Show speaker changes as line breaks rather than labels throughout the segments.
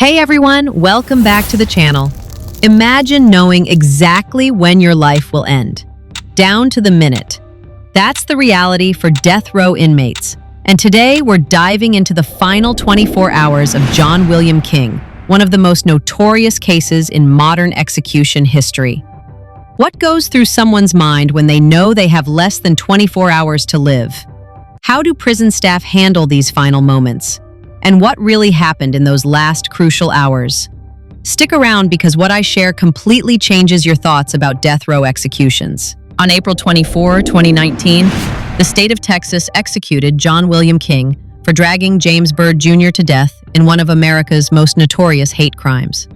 Hey everyone, welcome back to the channel. Imagine knowing exactly when your life will end, down to the minute. That's the reality for death row inmates. And today we're diving into the final 24 hours of John William King, one of the most notorious cases in modern execution history. What goes through someone's mind when they know they have less than 24 hours to live? How do prison staff handle these final moments? And what really happened in those last crucial hours? Stick around because what I share completely changes your thoughts about death row executions. On April 24, 2019, the state of Texas executed John William King for dragging James Byrd Jr. to death in one of America's most notorious hate crimes.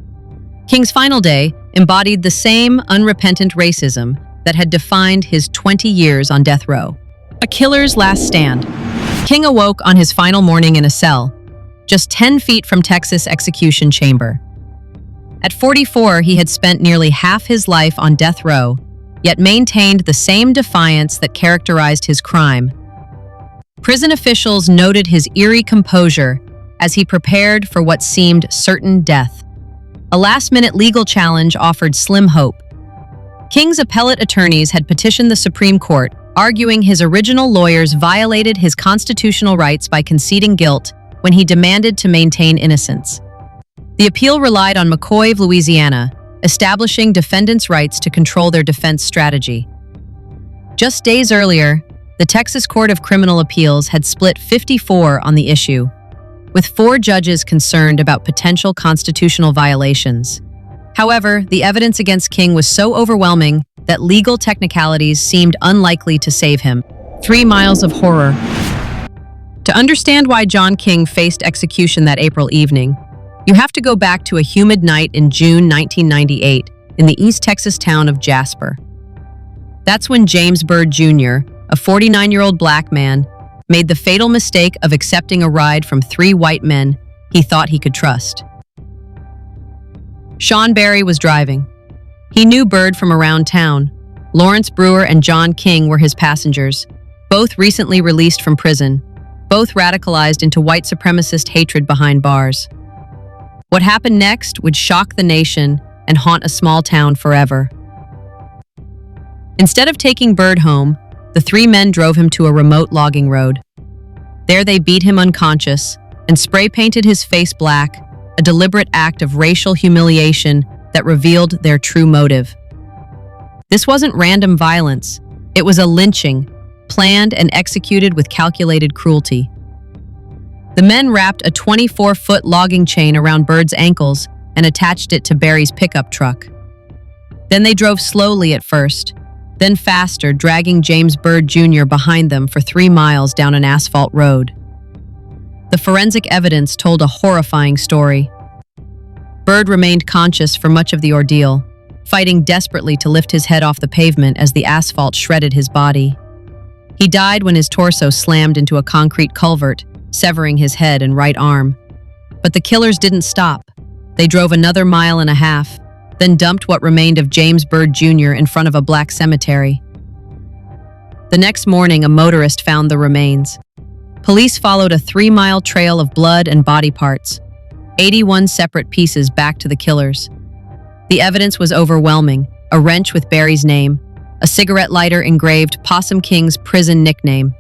King's final day embodied the same unrepentant racism that had defined his 20 years on death row. A killer's last stand. King awoke on his final morning in a cell, just 10 feet from Texas execution chamber. At 44, he had spent nearly half his life on death row, yet maintained the same defiance that characterized his crime. Prison officials noted his eerie composure as he prepared for what seemed certain death. A last-minute legal challenge offered slim hope. King's appellate attorneys had petitioned the Supreme Court, arguing his original lawyers violated his constitutional rights by conceding guilt when he demanded to maintain innocence. The appeal relied on McCoy of Louisiana, establishing defendants' rights to control their defense strategy. Just days earlier, the Texas Court of Criminal Appeals had split 54 on the issue, with 4 judges concerned about potential constitutional violations. However, the evidence against King was so overwhelming that legal technicalities seemed unlikely to save him. 3 miles of horror. To understand why John King faced execution that April evening, you have to go back to a humid night in June 1998 in the East Texas town of Jasper. That's when James Byrd Jr., a 49-year-old black man, made the fatal mistake of accepting a ride from 3 white men he thought he could trust. Sean Berry was driving. He knew Byrd from around town. Lawrence Brewer and John King were his passengers, both recently released from prison, both radicalized into white supremacist hatred behind bars. What happened next would shock the nation and haunt a small town forever. Instead of taking Byrd home, the 3 men drove him to a remote logging road. There they beat him unconscious and spray-painted his face black, a deliberate act of racial humiliation that revealed their true motive. This wasn't random violence. It was a lynching, planned and executed with calculated cruelty. The men wrapped a 24-foot logging chain around Byrd's ankles and attached it to Berry's pickup truck. Then they drove slowly at first, then faster, dragging James Byrd Jr. behind them for 3 miles down an asphalt road. The forensic evidence told a horrifying story. Byrd remained conscious for much of the ordeal, fighting desperately to lift his head off the pavement as the asphalt shredded his body. He died when his torso slammed into a concrete culvert, severing his head and right arm. But the killers didn't stop. They drove another 1.5 miles, then dumped what remained of James Byrd Jr. in front of a black cemetery. The next morning, a motorist found the remains. Police followed a 3-mile trail of blood and body parts, 81 separate pieces back to the killers. The evidence was overwhelming: a wrench with Berry's name, a cigarette lighter engraved Possum King's prison nickname.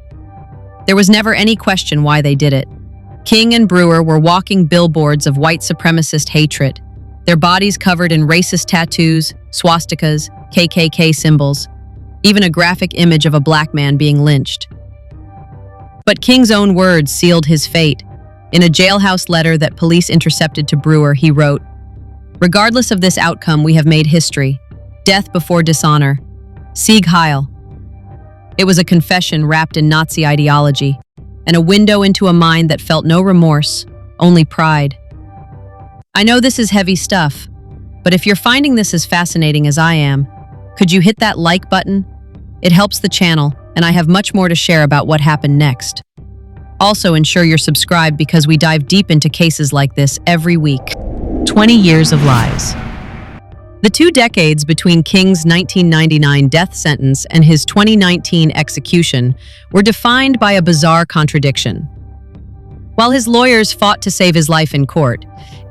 There was never any question why they did it. King and Brewer were walking billboards of white supremacist hatred, their bodies covered in racist tattoos, swastikas, KKK symbols, even a graphic image of a black man being lynched. But King's own words sealed his fate. In a jailhouse letter that police intercepted to Brewer, he wrote, "Regardless of this outcome, we have made history. Death before dishonor. Sieg Heil." It was a confession wrapped in Nazi ideology, and a window into a mind that felt no remorse, only pride. I know this is heavy stuff, but if you're finding this as fascinating as I am, could you hit that like button? It helps the channel, and I have much more to share about what happened next. Also, ensure you're subscribed because we dive deep into cases like this every week. 20 years of lies. The 2 decades between King's 1999 death sentence and his 2019 execution were defined by a bizarre contradiction. While his lawyers fought to save his life in court,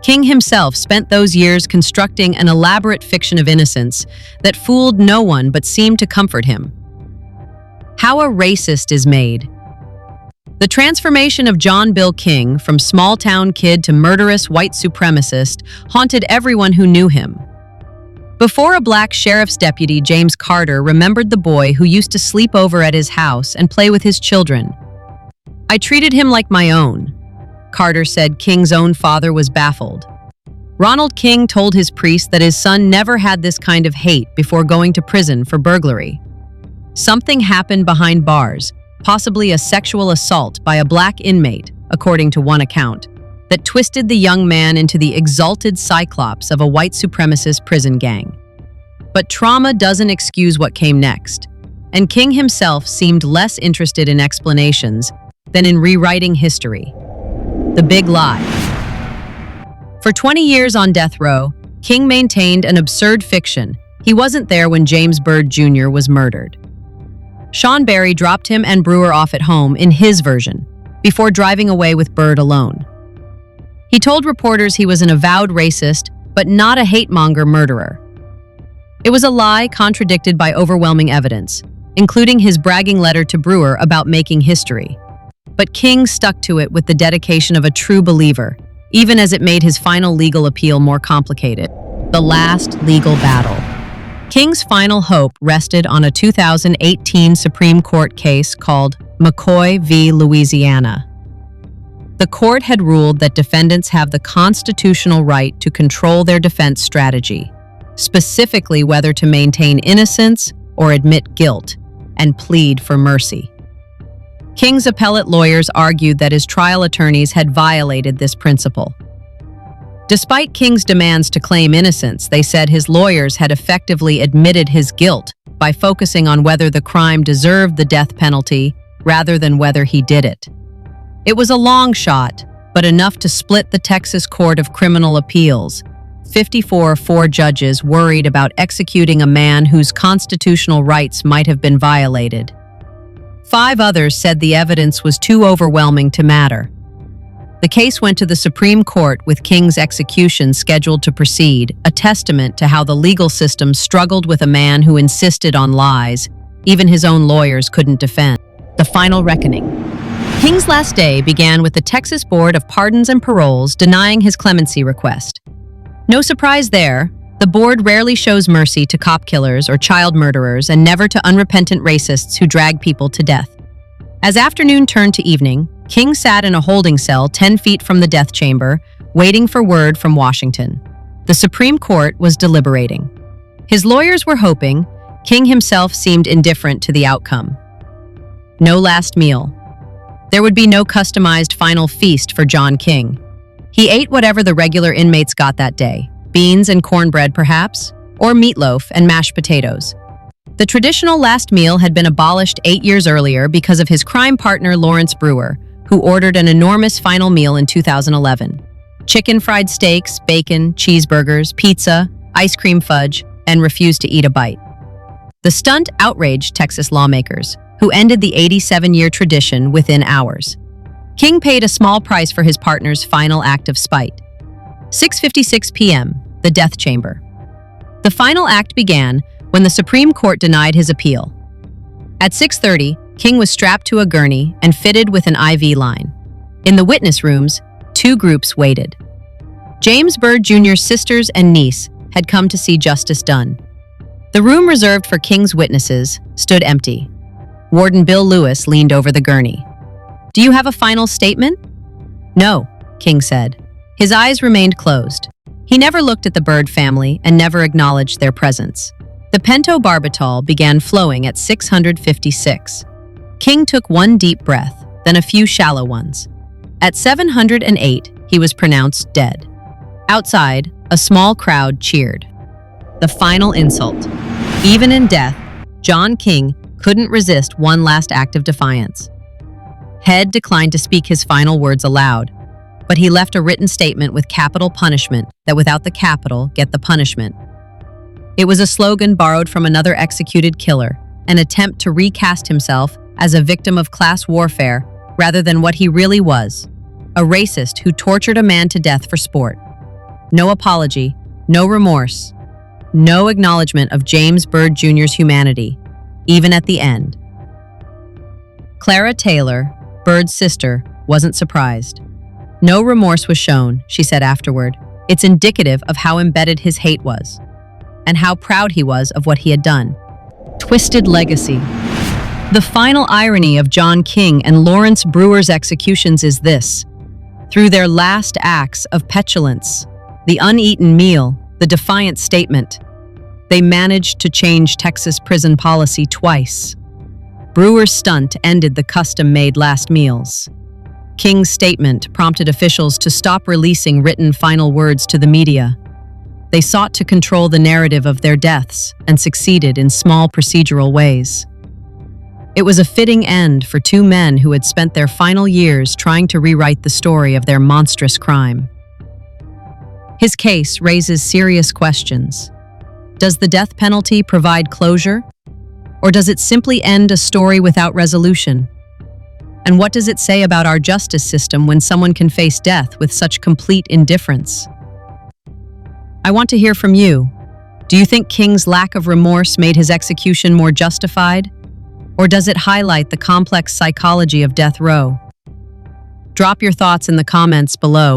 King himself spent those years constructing an elaborate fiction of innocence that fooled no one but seemed to comfort him. How a racist is made. The transformation of John Bill King from small-town kid to murderous white supremacist haunted everyone who knew him. Before a black sheriff's deputy, James Carter remembered the boy who used to sleep over at his house and play with his children. "I treated him like my own," Carter said. King's own father was baffled. Ronald King told his priest that his son never had this kind of hate before going to prison for burglary. Something happened behind bars, possibly a sexual assault by a black inmate, according to one account, that twisted the young man into the exalted cyclops of a white supremacist prison gang. But trauma doesn't excuse what came next, and King himself seemed less interested in explanations than in rewriting history. The Big Lie. For 20 years on death row, King maintained an absurd fiction. He wasn't there when James Byrd Jr. was murdered. Sean Barry dropped him and Brewer off at home in his version, before driving away with Byrd alone. He told reporters he was an avowed racist, but not a hate-monger murderer. It was a lie contradicted by overwhelming evidence, including his bragging letter to Brewer about making history. But King stuck to it with the dedication of a true believer, even as it made his final legal appeal more complicated. The last legal battle. King's final hope rested on a 2018 Supreme Court case called McCoy v. Louisiana. The court had ruled that defendants have the constitutional right to control their defense strategy, specifically whether to maintain innocence or admit guilt and plead for mercy. King's appellate lawyers argued that his trial attorneys had violated this principle. Despite King's demands to claim innocence, they said his lawyers had effectively admitted his guilt by focusing on whether the crime deserved the death penalty rather than whether he did it. It was a long shot, but enough to split the Texas Court of Criminal Appeals. 54 judges worried about executing a man whose constitutional rights might have been violated. 5 others said the evidence was too overwhelming to matter. The case went to the Supreme Court with King's execution scheduled to proceed, a testament to how the legal system struggled with a man who insisted on lies even his own lawyers couldn't defend. The final reckoning. King's last day began with the Texas Board of Pardons and Paroles denying his clemency request. No surprise there. The board rarely shows mercy to cop killers or child murderers and never to unrepentant racists who drag people to death. As afternoon turned to evening, King sat in a holding cell 10 feet from the death chamber, waiting for word from Washington. The Supreme Court was deliberating. His lawyers were hoping. King himself seemed indifferent to the outcome. No last meal. There would be no customized final feast for John King. He ate whatever the regular inmates got that day. Beans and cornbread, perhaps, or meatloaf and mashed potatoes. The traditional last meal had been abolished 8 years earlier because of his crime partner Lawrence Brewer, who ordered an enormous final meal in 2011. Chicken fried steaks, bacon, cheeseburgers, pizza, ice cream fudge, and refused to eat a bite. The stunt outraged Texas lawmakers, who ended the 87-year tradition within hours. King paid a small price for his partner's final act of spite. 6:56 p.m., the death chamber. The final act began when the Supreme Court denied his appeal. At 6:30, King was strapped to a gurney and fitted with an IV line. In the witness rooms, 2 groups waited. James Byrd Jr.'s sisters and niece had come to see justice done. The room reserved for King's witnesses stood empty. Warden Bill Lewis leaned over the gurney. "Do you have a final statement?" "No," King said. His eyes remained closed. He never looked at the Byrd family and never acknowledged their presence. The pentobarbital began flowing at 656. King took one deep breath, then a few shallow ones. At 708, he was pronounced dead. Outside, a small crowd cheered. The final insult. Even in death, John King couldn't resist one last act of defiance. Head declined to speak his final words aloud, but he left a written statement with capital punishment that without the capital, get the punishment. It was a slogan borrowed from another executed killer, an attempt to recast himself as a victim of class warfare rather than what he really was, a racist who tortured a man to death for sport. No apology, no remorse, no acknowledgement of James Byrd Jr.'s humanity, even at the end. Clara Taylor, Byrd's sister, wasn't surprised. No remorse was shown, she said afterward. It's indicative of how embedded his hate was, and how proud he was of what he had done. Twisted legacy. The final irony of John King and Lawrence Brewer's executions is this. Through their last acts of petulance, the uneaten meal, the defiant statement, they managed to change Texas prison policy twice. Brewer's stunt ended the custom-made last meals. King's statement prompted officials to stop releasing written final words to the media. They sought to control the narrative of their deaths and succeeded in small procedural ways. It was a fitting end for two men who had spent their final years trying to rewrite the story of their monstrous crime. His case raises serious questions. Does the death penalty provide closure? Or does it simply end a story without resolution? And what does it say about our justice system when someone can face death with such complete indifference? I want to hear from you. Do you think King's lack of remorse made his execution more justified? Or does it highlight the complex psychology of death row? Drop your thoughts in the comments below.